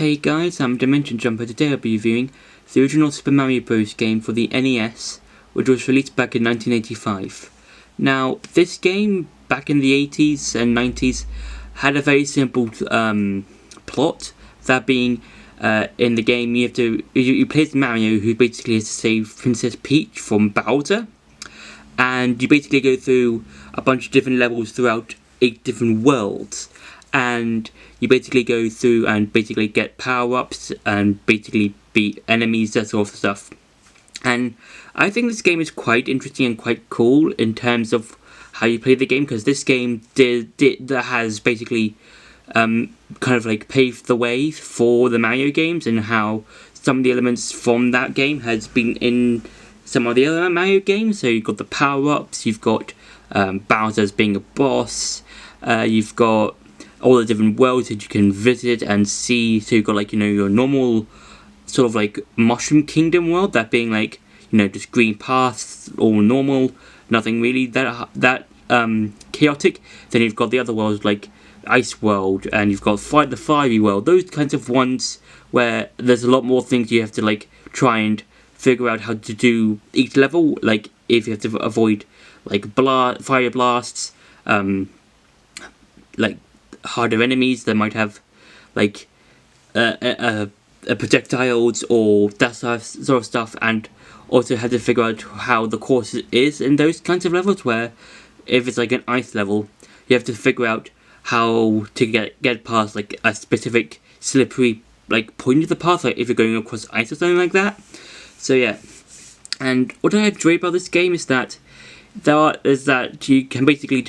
Hey guys, I'm Dimension Jumper. Today I'll be reviewing the original Super Mario Bros. Game for the NES, which was released back in 1985. Now, this game, back in the 80s and 90s, had a very simple plot. That being, in the game, you play as Mario, who basically has to save Princess Peach from Bowser, and you basically go through a bunch of different levels throughout 8 different worlds. And you basically go through and basically get power-ups and basically beat enemies, that sort of stuff. And I think this game is quite interesting and quite cool in terms of how you play the game, because this game has basically kind of like paved the way for the Mario games, and how some of the elements from that game has been in some of the other Mario games. So you've got the power-ups, you've got Bowser as being a boss, you've got all the different worlds that you can visit and see. So you've got, like, your normal sort of like Mushroom Kingdom world, that being like, just green paths, all normal, nothing really that chaotic. Then you've got the other worlds like Ice World, and you've got the Fiery World, those kinds of ones where there's a lot more things you have to like try and figure out how to do each level, like if you have to avoid like fire blasts, like harder enemies that might have like projectiles or that sort of stuff, and also have to figure out how the course is in those kinds of levels, where if it's like an ice level, you have to figure out how to get past like a specific slippery like point of the path, like if you're going across ice or something like that. So yeah, and what I enjoy about this game is that you can basically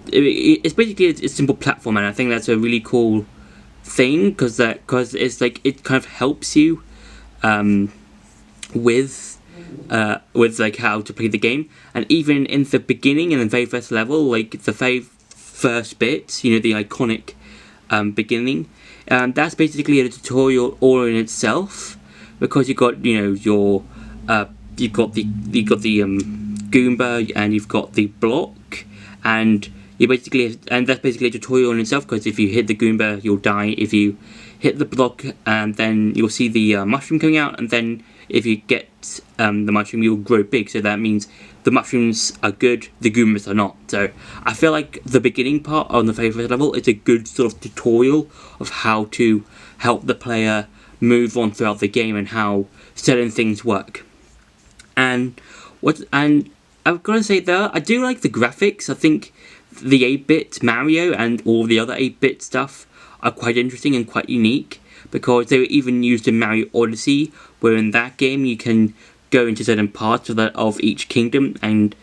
it's basically a simple platform, and I think that's a really cool thing, because it's like it kind of helps you with like how to play the game. And even in the beginning, in the very first level, like the very first bit, the iconic beginning, that's basically a tutorial all in itself, because you've got you've got the Goomba, and you've got the block, and that's basically a tutorial in itself, because if you hit the Goomba, you'll die. If you hit the block, then you'll see the mushroom coming out, and then if you get the mushroom, you'll grow big. So that means the mushrooms are good, the Goombas are not. So I feel like the beginning part on the very first level is a good sort of tutorial of how to help the player move on throughout the game and how certain things work. And I've got to say though, I do like the graphics. I think the 8-bit Mario and all the other 8-bit stuff are quite interesting and quite unique, because they were even used in Mario Odyssey, where in that game you can go into certain parts of each kingdom and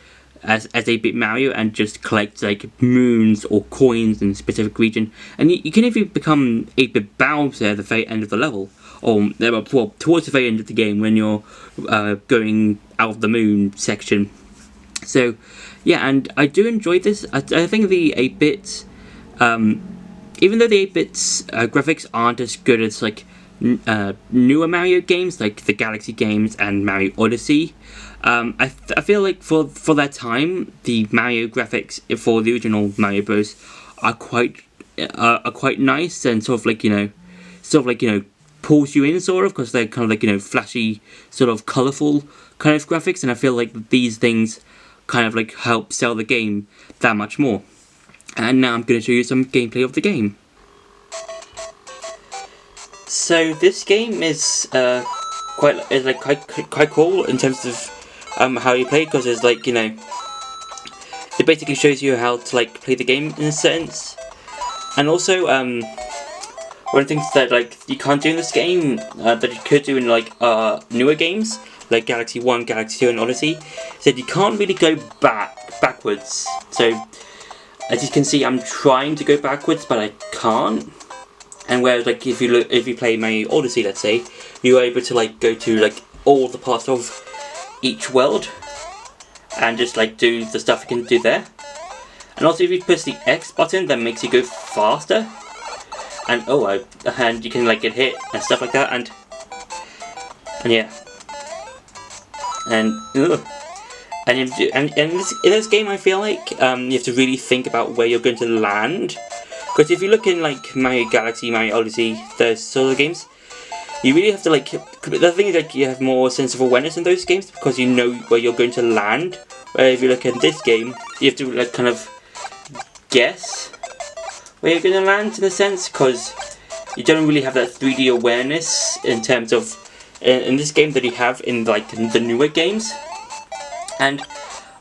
as 8-bit Mario and just collect like moons or coins in a specific region, and you can even become 8-bit Bowser at the very end of the level, or towards the very end of the game when you're going out of the moon section. So yeah, and I do enjoy this. I think the 8-bit, even though the 8-bit's graphics aren't as good as like newer Mario games like the Galaxy games and Mario Odyssey, I feel like for that time, the Mario graphics for the original Mario Bros. are quite nice, and sort of like pulls you in, sort of, because they're kind of like flashy, sort of colourful kind of graphics, and I feel like these things kind of like help sell the game that much more. And now I'm going to show you some gameplay of the game. So this game is quite cool in terms of how you play, because it's like it basically shows you how to like play the game in a sense. And also one of the things that like you can't do in this game that you could do in like newer games like Galaxy 1, Galaxy 2 and Odyssey, is that you can't really go backwards. So as you can see, I'm trying to go backwards, but I can't. And whereas like if you play Mario Odyssey, let's say, you're able to like go to like all the parts of each world and just like do the stuff you can do there. And also if you press the X button, that makes you go faster. And and you can like get hit and stuff like that, and yeah. And in this game, I feel like you have to really think about where you're going to land, Because if you look in like Mario Galaxy, Mario Odyssey, those sort of games, you really have to like. The thing is, like, you have more sense of awareness in those games because you know where you're going to land. Where if you look at this game, you have to like kind of guess where you're going to land in a sense, because you don't really have that 3D awareness in terms of in this game that you have in like the newer games. And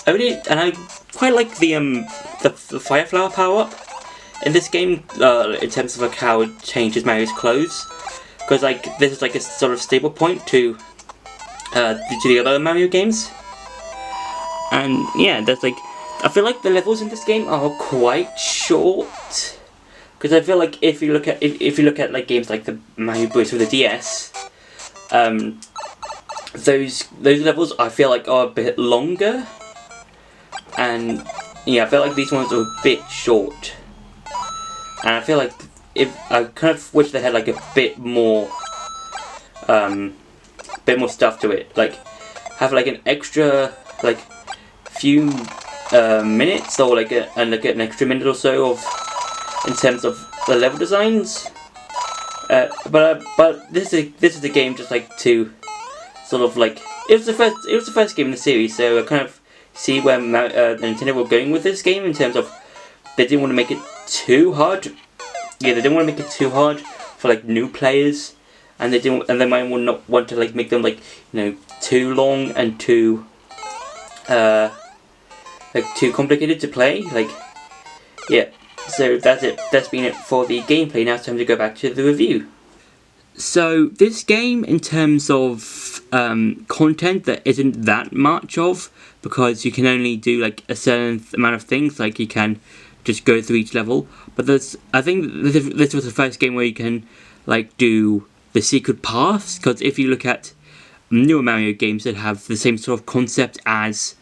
I quite like the Fire Flower power up in this game in terms of like how it changes Mario's clothes, because like this is like a sort of stable point to the other Mario games. And yeah, there's like, I feel like the levels in this game are quite short, because I feel like if you look at like games like the Mario Bros for the DS, those levels I feel like are a bit longer, and yeah, I feel like these ones are a bit short, and I feel like if I kind of wish they had like a bit more stuff to it, like have like an extra like few minutes, or like an extra minute or so of in terms of the level designs. But this is a game just like to sort of like, it was the first game in the series, so I kind of see where Nintendo were going with this game in terms of they didn't want to make it too hard. Yeah, they didn't want to make it too hard for like new players, and they might not want to like make them like, you know, too long and too complicated to play. Like, yeah. So that's it. That's been it for the gameplay. Now it's time to go back to the review. So this game, in terms of content, there isn't that much of, because you can only do like a certain amount of things. Like you can just go through each level. But I think this was the first game where you can like do the secret paths. Because if you look at newer Mario games that have the same sort of concept as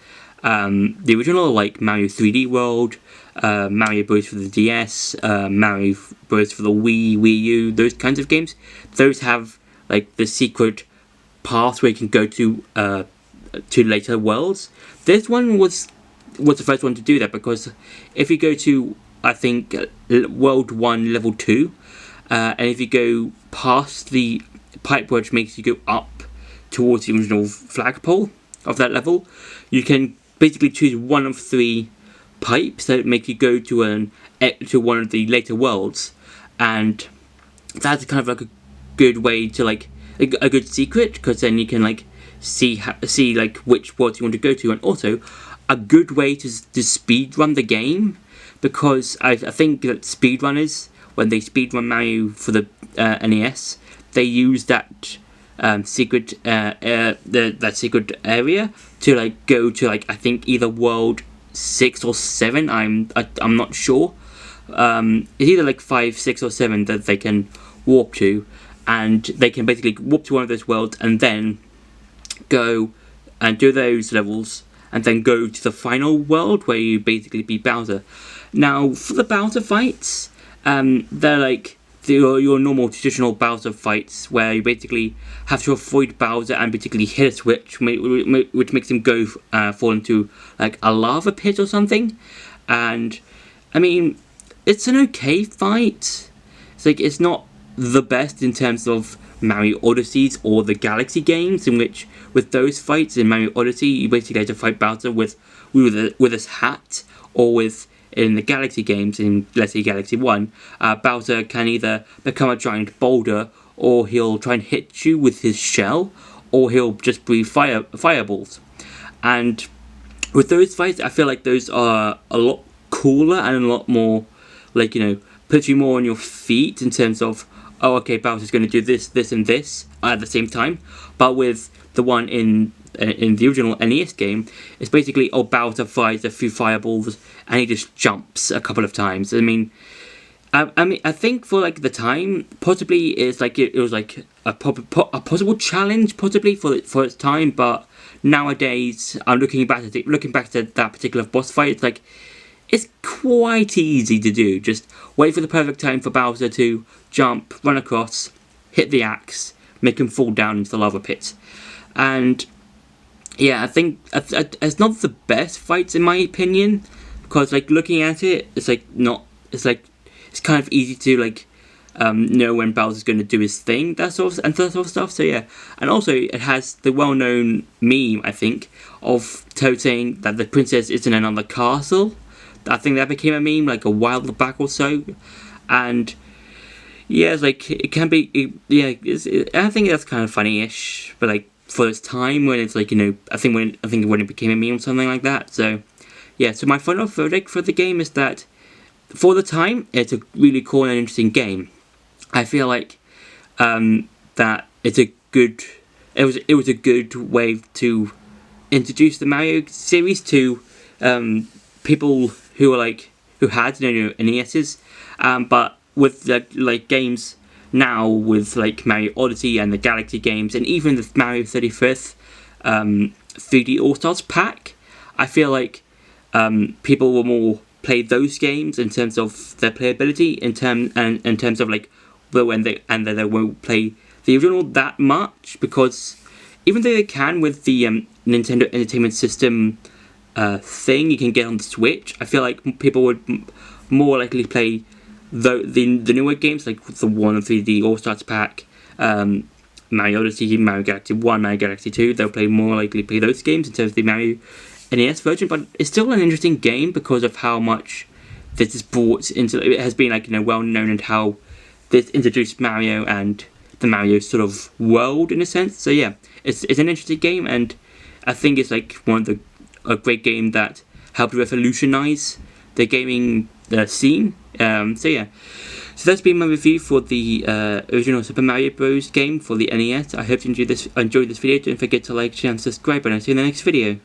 the original, like Mario 3D World, Mario Bros for the DS, Mario Bros for the Wii U, those kinds of games, those have like the secret path where you can go to later worlds. This one was the first one to do that, because if you go to, I think, World 1 Level 2, and if you go past the pipe which makes you go up towards the original flagpole of that level, you can basically choose one of 3 pipes that make you go to one of the later worlds, and that's kind of like a good way to like a good secret, because then you can like see like which worlds you want to go to, and also a good way to speed run the game, because I think that speedrunners, when they speedrun Mario for the NES, they use that secret that secret area to like go to like, I think, either world 6 or 7. I'm not sure. It's either like 5, 6 or 7 that they can warp to, and they can basically warp to one of those worlds and then go and do those levels, and then go to the final world where you basically beat Bowser. Now, for the Bowser fights, they're like your normal traditional Bowser fights, where you basically have to avoid Bowser and basically hit a switch, which makes him go fall into like a lava pit or something. And I mean, it's an okay fight. It's like, it's not the best in terms of Mario Odysseys or the Galaxy games, in which with those fights in Mario Odyssey you basically have to fight Bowser with his hat, or with, in the Galaxy games, in let's say Galaxy 1, Bowser can either become a giant boulder, or he'll try and hit you with his shell, or he'll just breathe fireballs. And with those fights, I feel like those are a lot cooler and a lot more, like, you know, put you more on your feet in terms of, oh, okay, Bowser's going to do this, this, and this at the same time. But with the one in the original NES game, it's basically, oh, Bowser fires a few fireballs and he just jumps a couple of times. I mean, I think for like the time, possibly it's like it was like a possible challenge, possibly for its time. But nowadays, I'm looking back at that particular boss fight. It's like, it's quite easy to do. Just wait for the perfect time for Bowser to jump, run across, hit the axe, make him fall down into the lava pit. And yeah, I think it's not the best fights in my opinion, because like looking at it, it's like it's kind of easy to like know when Bowser's going to do his thing, that sort of stuff. So yeah, and also it has the well-known meme, I think, of Toad saying that the princess is in another castle. I think that became a meme like a while back or so, and yeah, it's like it can be. I think that's kind of funny-ish, but like for its time when it's like, you know, I think when it became a meme or something like that. So yeah, so my final verdict for the game is that for the time it's a really cool and interesting game. I feel like that it's a good. It was a good way to introduce the Mario series to people who had, you know, NESs, but with like games now with like Mario Odyssey and the Galaxy games, and even the Mario 35th 3D All Stars pack, I feel like people will more play those games in terms of their playability, in terms of like they won't play the original that much, because even though they can with the Nintendo Entertainment System thing you can get on the Switch, I feel like people would more likely play the newer games, like the 1 and 3D All Stars pack, Mario Odyssey, Mario Galaxy 1, Mario Galaxy 2. They'll more likely play those games in terms of the Mario NES version, but it's still an interesting game because of how much this is brought into. It has been like, you know, well known, and how this introduced Mario and the Mario sort of world in a sense. So yeah, it's an interesting game, and I think it's like a great game that helped revolutionize the gaming scene. So yeah, so that's been my review for the original Super Mario Bros. Game for the NES. I hope you enjoyed this video. Don't forget to like, share, and subscribe, and I'll see you in the next video.